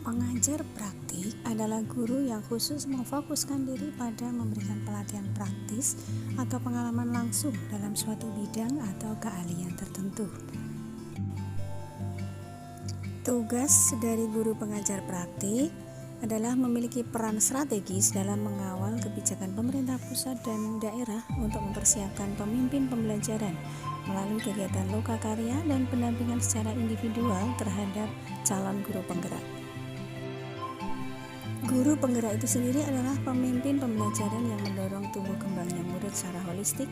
Pengajar praktik adalah guru yang khusus memfokuskan diri pada memberikan pelatihan praktis atau pengalaman langsung dalam suatu bidang atau keahlian tertentu. Tugas dari guru pengajar praktik adalah memiliki peran strategis dalam mengawal kebijakan pemerintah pusat dan daerah untuk mempersiapkan pemimpin pembelajaran melalui kegiatan lokakarya dan pendampingan secara individual terhadap calon guru penggerak. Guru penggerak itu sendiri adalah pemimpin pembelajaran yang mendorong tumbuh kembangnya murid secara holistik,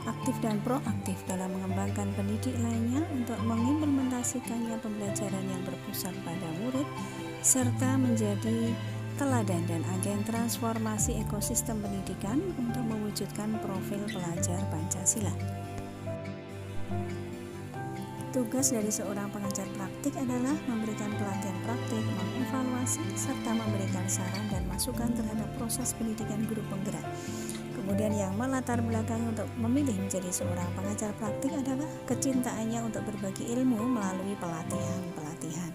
aktif dan proaktif dalam mengembangkan pendidik lainnya untuk mengimplementasikannya pembelajaran yang berpusat pada murid, serta menjadi teladan dan agen transformasi ekosistem pendidikan untuk mewujudkan profil pelajar Pancasila. Tugas dari seorang pengajar praktik adalah memberikan pelatihan praktik, mengevaluasi, serta memberikan saran dan masukan terhadap proses pendidikan guru penggerak. Kemudian yang melatar belakangi untuk memilih menjadi seorang pengajar praktik adalah kecintaannya untuk berbagi ilmu melalui pelatihan.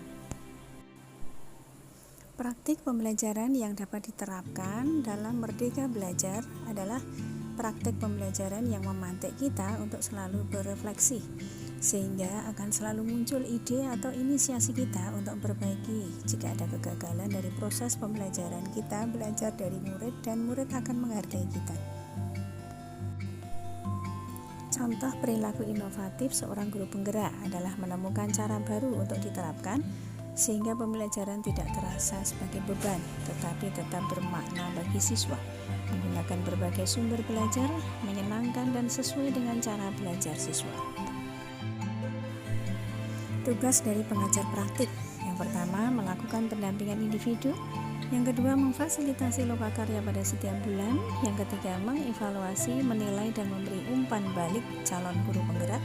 Praktik pembelajaran yang dapat diterapkan dalam Merdeka Belajar adalah praktik pembelajaran yang memantik kita untuk selalu berefleksi, sehingga akan selalu muncul ide atau inisiasi kita untuk memperbaiki jika ada kegagalan dari proses pembelajaran. Kita belajar dari murid dan murid akan menghargai kita. Contoh perilaku inovatif seorang guru penggerak adalah menemukan cara baru untuk diterapkan sehingga pembelajaran tidak terasa sebagai beban tetapi tetap bermakna bagi siswa, menggunakan berbagai sumber belajar, menyenangkan dan sesuai dengan cara belajar siswa. Tugas dari pengajar praktik: yang pertama, melakukan pendampingan individu; yang kedua, memfasilitasi lokakarya pada setiap bulan; yang ketiga, mengevaluasi, menilai dan memberi umpan balik calon guru penggerak;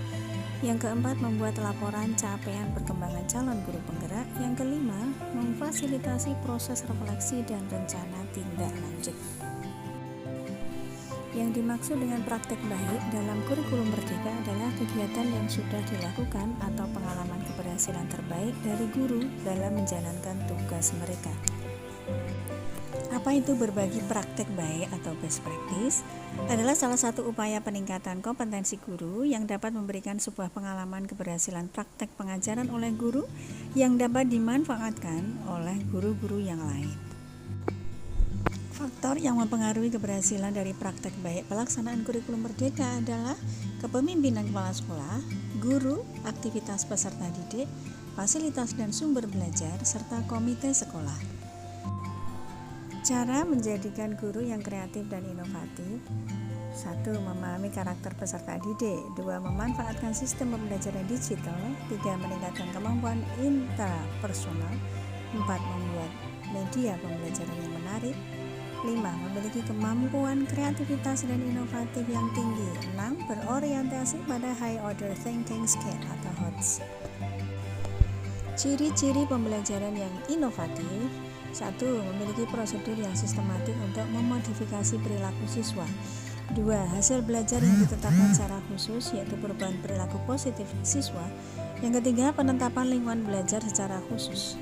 yang keempat, membuat laporan capaian perkembangan calon guru penggerak; yang kelima, memfasilitasi proses refleksi dan rencana tindak lanjut. Yang dimaksud dengan praktek baik dalam kurikulum Merdeka adalah kegiatan yang sudah dilakukan atau pengalaman keberhasilan terbaik dari guru dalam menjalankan tugas mereka. Apa itu berbagi praktek baik atau best practice? Adalah salah satu upaya peningkatan kompetensi guru yang dapat memberikan sebuah pengalaman keberhasilan praktek pengajaran oleh guru yang dapat dimanfaatkan oleh guru-guru yang lain. Faktor yang mempengaruhi keberhasilan dari praktek baik pelaksanaan kurikulum Merdeka adalah kepemimpinan kepala sekolah, guru, aktivitas peserta didik, fasilitas dan sumber belajar, serta komite sekolah. Cara menjadikan guru yang kreatif dan inovatif: 1. Memahami karakter peserta didik; 2. Memanfaatkan sistem pembelajaran digital; 3. Meningkatkan kemampuan intrapersonal; 4. Membuat media pembelajaran yang menarik; 5. Memiliki kemampuan kreativitas dan inovatif yang tinggi; 6. Berorientasi pada high order thinking skill atau HOTS. Ciri-ciri pembelajaran yang inovatif: 1. Memiliki prosedur yang sistematik untuk memodifikasi perilaku siswa; 2. Hasil belajar yang ditetapkan secara khusus, yaitu perubahan perilaku positif siswa; yang ketiga, penetapan lingkungan belajar secara khusus.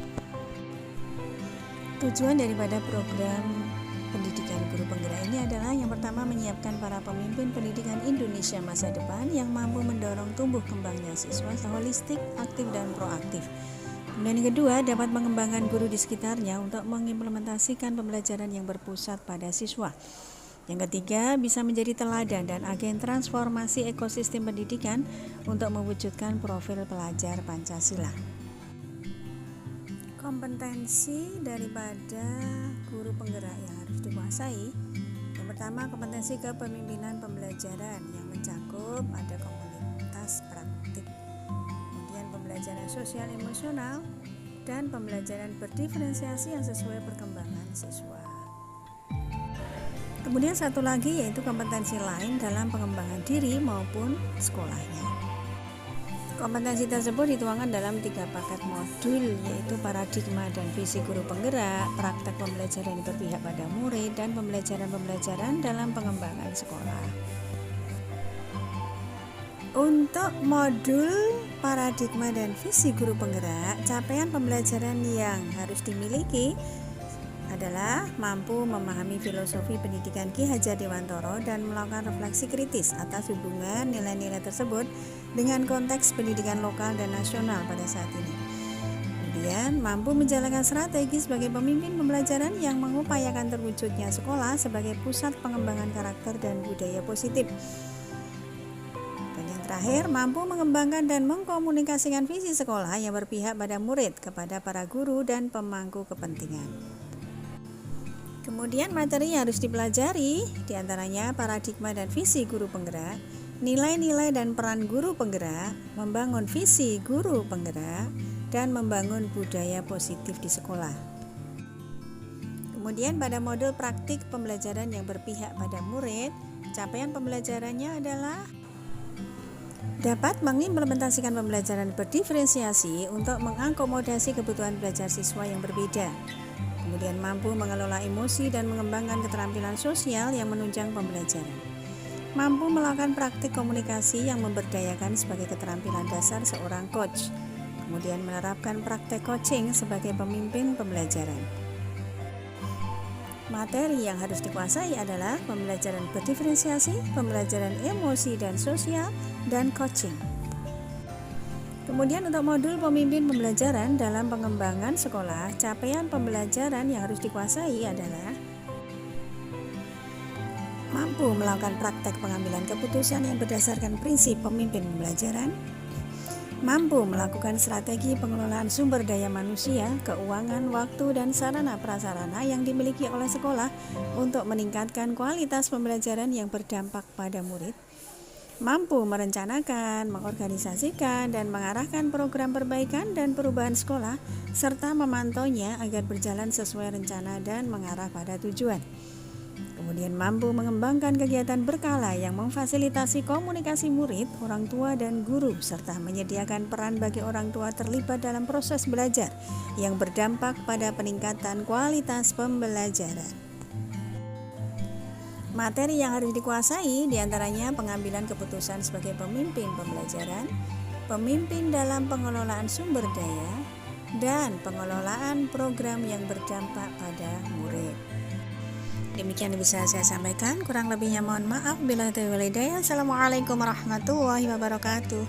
Tujuan daripada program pendidikan guru penggerak ini adalah yang pertama, menyiapkan para pemimpin pendidikan Indonesia masa depan yang mampu mendorong tumbuh kembangnya siswa holistik, aktif dan proaktif. Kemudian yang kedua, dapat mengembangkan guru di sekitarnya untuk mengimplementasikan pembelajaran yang berpusat pada siswa. Yang ketiga, bisa menjadi teladan dan agen transformasi ekosistem pendidikan untuk mewujudkan profil pelajar Pancasila. Kompetensi daripada guru penggerak yang harus dikuasai: yang pertama, kompetensi kepemimpinan pembelajaran yang mencakup ada komunitas praktik, kemudian pembelajaran sosial emosional, dan pembelajaran berdiferensiasi yang sesuai perkembangan siswa. Kemudian satu lagi yaitu kompetensi lain dalam pengembangan diri maupun sekolahnya. Kompetensi tersebut dituangkan dalam 3 paket modul, yaitu paradigma dan visi guru penggerak, praktek pembelajaran yang berpihak pada murid, dan pembelajaran dalam pengembangan sekolah. Untuk modul paradigma dan visi guru penggerak, capaian pembelajaran yang harus dimiliki adalah mampu memahami filosofi pendidikan Ki Hajar Dewantoro dan melakukan refleksi kritis atas hubungan nilai-nilai tersebut dengan konteks pendidikan lokal dan nasional pada saat ini. Kemudian, mampu menjalankan strategi sebagai pemimpin pembelajaran yang mengupayakan terwujudnya sekolah sebagai pusat pengembangan karakter dan budaya positif. Dan yang terakhir, mampu mengembangkan dan mengkomunikasikan visi sekolah yang berpihak pada murid, kepada para guru dan pemangku kepentingan. Kemudian materi yang harus dipelajari diantaranya paradigma dan visi guru penggerak, nilai-nilai dan peran guru penggerak, membangun visi guru penggerak, dan membangun budaya positif di sekolah. Kemudian pada modul praktik pembelajaran yang berpihak pada murid, capaian pembelajarannya adalah dapat mengimplementasikan pembelajaran berdiferensiasi untuk mengakomodasi kebutuhan belajar siswa yang berbeda. Kemudian mampu mengelola emosi dan mengembangkan keterampilan sosial yang menunjang pembelajaran. Mampu melakukan praktik komunikasi yang memberdayakan sebagai keterampilan dasar seorang coach. Kemudian menerapkan praktek coaching sebagai pemimpin pembelajaran. Materi yang harus dikuasai adalah pembelajaran berdiferensiasi, pembelajaran emosi dan sosial, dan coaching. Kemudian untuk modul pemimpin pembelajaran dalam pengembangan sekolah, capaian pembelajaran yang harus dikuasai adalah mampu melakukan praktek pengambilan keputusan yang berdasarkan prinsip pemimpin pembelajaran, mampu melakukan strategi pengelolaan sumber daya manusia, keuangan, waktu, dan sarana prasarana yang dimiliki oleh sekolah untuk meningkatkan kualitas pembelajaran yang berdampak pada murid, mampu merencanakan, mengorganisasikan, dan mengarahkan program perbaikan dan perubahan sekolah, serta memantaunya agar berjalan sesuai rencana dan mengarah pada tujuan. Kemudian mampu mengembangkan kegiatan berkala yang memfasilitasi komunikasi murid, orang tua, dan guru, serta menyediakan peran bagi orang tua terlibat dalam proses belajar yang berdampak pada peningkatan kualitas pembelajaran. Materi yang harus dikuasai diantaranya pengambilan keputusan sebagai pemimpin pembelajaran, pemimpin dalam pengelolaan sumber daya, dan pengelolaan program yang berdampak pada murid. Demikian yang bisa saya sampaikan, kurang lebihnya mohon maaf. Bila taufiq wal hidayah. Assalamualaikum warahmatullahi wabarakatuh.